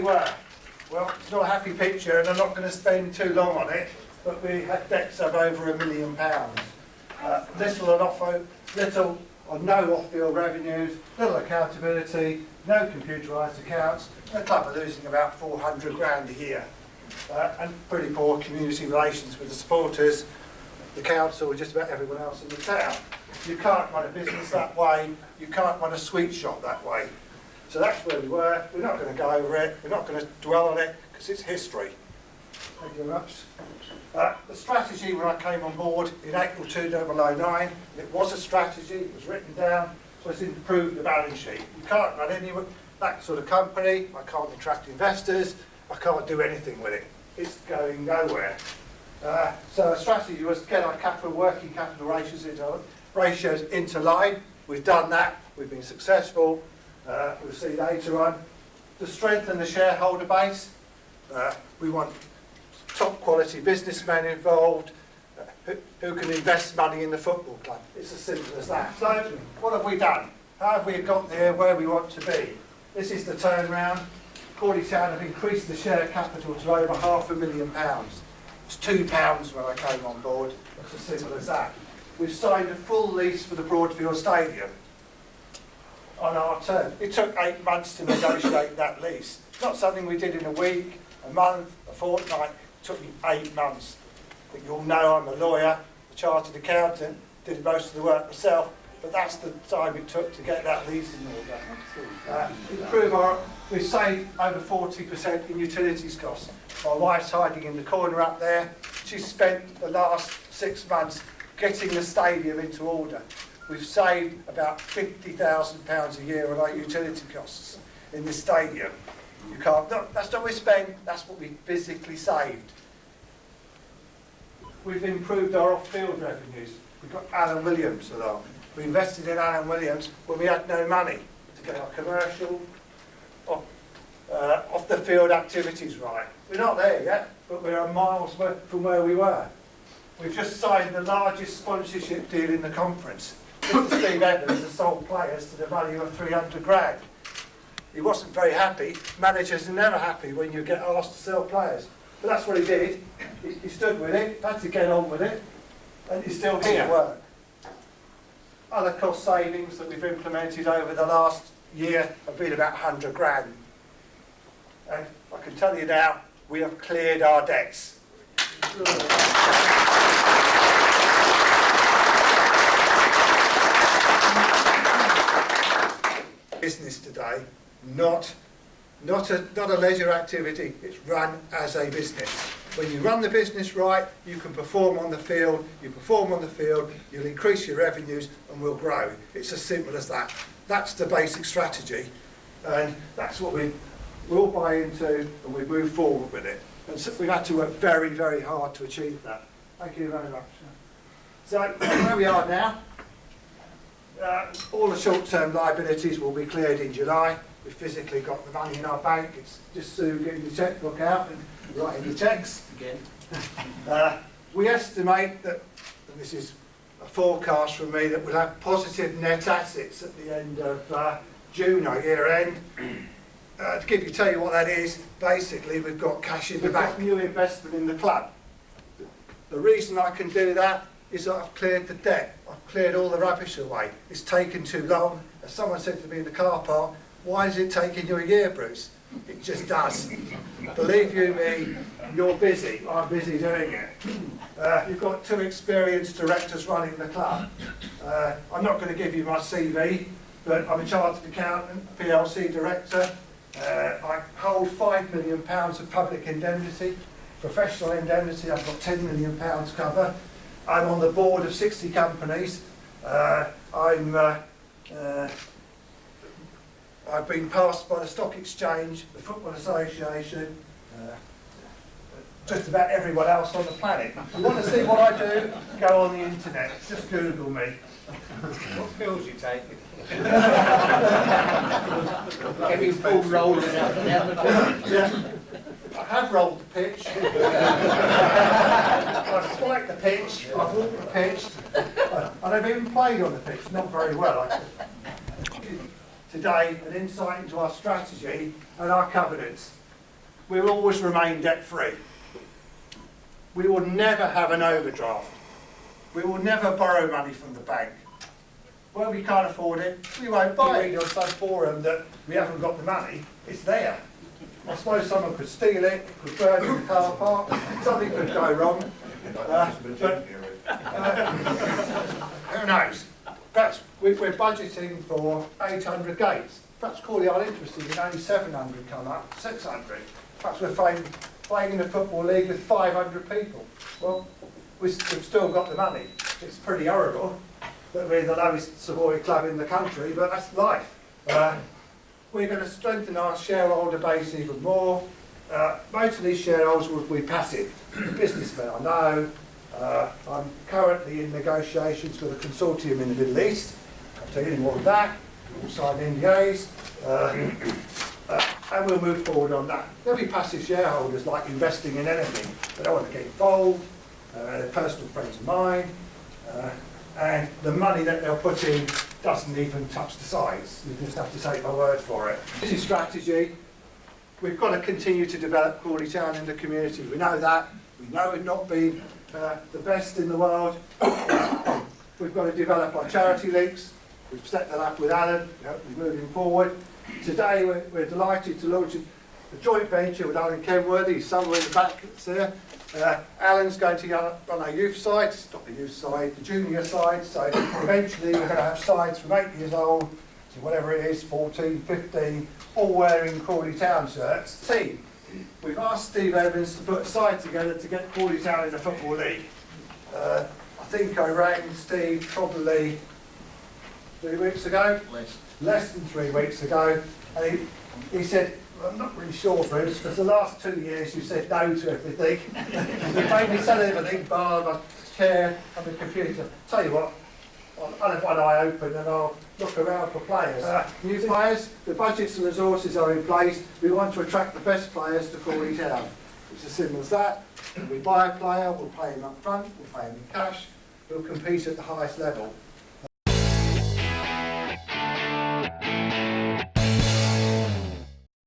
were? Well, it's not a happy picture and I'm not going to spend too long on it, but we had debts of over £1 million. Little or no off-field revenues, little accountability, no computerised accounts, and the club are losing about 400 grand a year. And pretty poor community relations with the supporters, the council, and just about everyone else in the town. You can't run a business that way, you can't run a sweet shop that way. So that's where we were. We're not going to go over it, we're not going to dwell on it, because it's history. Thank you very much. The strategy when I came on board in April 2009, it was a strategy, it was written down, was to improve the balance sheet. You can't run that sort of company, I can't attract investors, I can't do anything with it. It's going nowhere. So the strategy was to get our working capital ratios into line. We've done that, we've been successful. We'll see later on. To strengthen the shareholder base, we want top quality businessmen involved who can invest money in the football club. It's as simple as that. So what have we done? How have we got there where we want to be? This is the turnaround. Crawley Town have increased the share capital to over £500,000. It's £2 when I came on board. It's as simple as that. We've signed a full lease for the Broadfield Stadium on our terms. It took 8 months to negotiate that lease. It's not something we did in a week, a month, a fortnight. It took me 8 months. But you'll know I'm a lawyer, a chartered accountant, did most of the work myself, but that's the time it took to get that lease in order. We've saved over 40% in utilities costs. My wife's hiding in the corner up there. She's spent the last 6 months getting the stadium into order. We've saved about £50,000 a year on our utility costs in this stadium. That's not what we spend, that's what we physically saved. We've improved our off-field revenues. We've got Alan Williams along. We invested in Alan Williams when we had no money to get our commercial, off-the-field activities right. We're not there yet, but we're miles from where we were. We've just signed the largest sponsorship deal in the conference. Mr. Steve Evans has sold players to the value of 300 grand. He wasn't very happy. Managers are never happy when you get asked to sell players. But that's what he did. He stood with it, had to get on with it, and he's still here. Work. Other cost savings that we've implemented over the last year have been about 100 grand. And I can tell you now, we have cleared our debts. Business today, not a leisure activity, it's run as a business. When you run the business right, you can perform on the field, you'll increase your revenues and we'll grow. It's as simple as that. That's the basic strategy, and that's what we all buy into, and we move forward with it. And so we've had to work very, very hard to achieve that. Thank you very much. So where we are now, all the short-term liabilities will be cleared in July. We've physically got the money in our bank. It's just soon getting the chequebook out and writing the cheques. Again. We estimate that, and this is a forecast from me, that we'll have positive net assets at the end of June, our year end. To tell you what that is, basically we've got cash in the bank. We've got new investment in the club. The reason I can do that is that I've cleared the debt. I've cleared all the rubbish away. It's taken too long. As someone said to me in the car park, why is it taking you a year, Bruce? It just does. Believe you me, you're busy. I'm busy doing it. You've got 2 experienced directors running the club. I'm not going to give you my CV, but I'm a chartered accountant, PLC director. I hold £5 million of public indemnity, professional indemnity. I've got £10 million cover. I'm on the board of 60 companies. I've been passed by the Stock Exchange, the Football Association, just about everyone else on the planet. If you want to see what I do, go on the internet. Just Google me. What pills you take? Every ball rolling out down the pitch. Yeah. I have rolled the pitch. I've spiked the pitch. I've walked the pitch. And I've even played on the pitch. Not very well. Today, an insight into our strategy and our covenants. we will always remain debt-free. We will never have an overdraft. We will never borrow money from the bank. Where we can't afford it, we won't buy it. On some forum that we haven't got the money, it's there. I suppose someone could steal it, it could burn in the car park, something could go wrong. Who knows? Perhaps we're budgeting for 800 gates. Perhaps Crawley aren't interested in only 700 come up, 600. Perhaps we're playing in the Football League with 500 people. Well, we've still got the money. It's pretty horrible that we're the lowest supported club in the country, but that's life. We're going to strengthen our shareholder base even more. Most of these shareholders will be passive. Businessmen, I know. I'm currently in negotiations with a consortium in the Middle East. I'll tell you any more of that. We'll sign NDAs. And we'll move forward on that. There'll be passive shareholders like investing in anything. They don't want to get involved. They're personal friends of mine. And the money that they'll put in doesn't even touch the size. You just have to take my word for it. This is strategy. We've got to continue to develop Crawley Town in the community. We know that. We know we've not been the best in the world. We've got to develop our charity links. We've set that up with Alan. We're moving forward. Today we're delighted to launch a joint venture with Alan Kenworthy. He's somewhere in the back that's there. Alan's going to run our youth side, not the youth side, the junior side, so eventually we're going to have sides from 8 years old to whatever it is, 14, 15, all wearing Crawley Town shirts. Team, we've asked Steve Evans to put a side together to get Crawley Town in the Football League. I think I rang Steve probably 3 weeks ago, less than 3 weeks ago, and he said, I'm not really sure, Bruce, because the last 2 years you said no to everything. You made me sell everything, bar my chair and the computer. Tell you what, I'll have one eye open and I'll look around for players. New players, the budgets and resources are in place. We want to attract the best players to Crawley Town. It's as simple as that. We buy a player, we'll pay him up front, we'll pay him in cash, we'll compete at the highest level.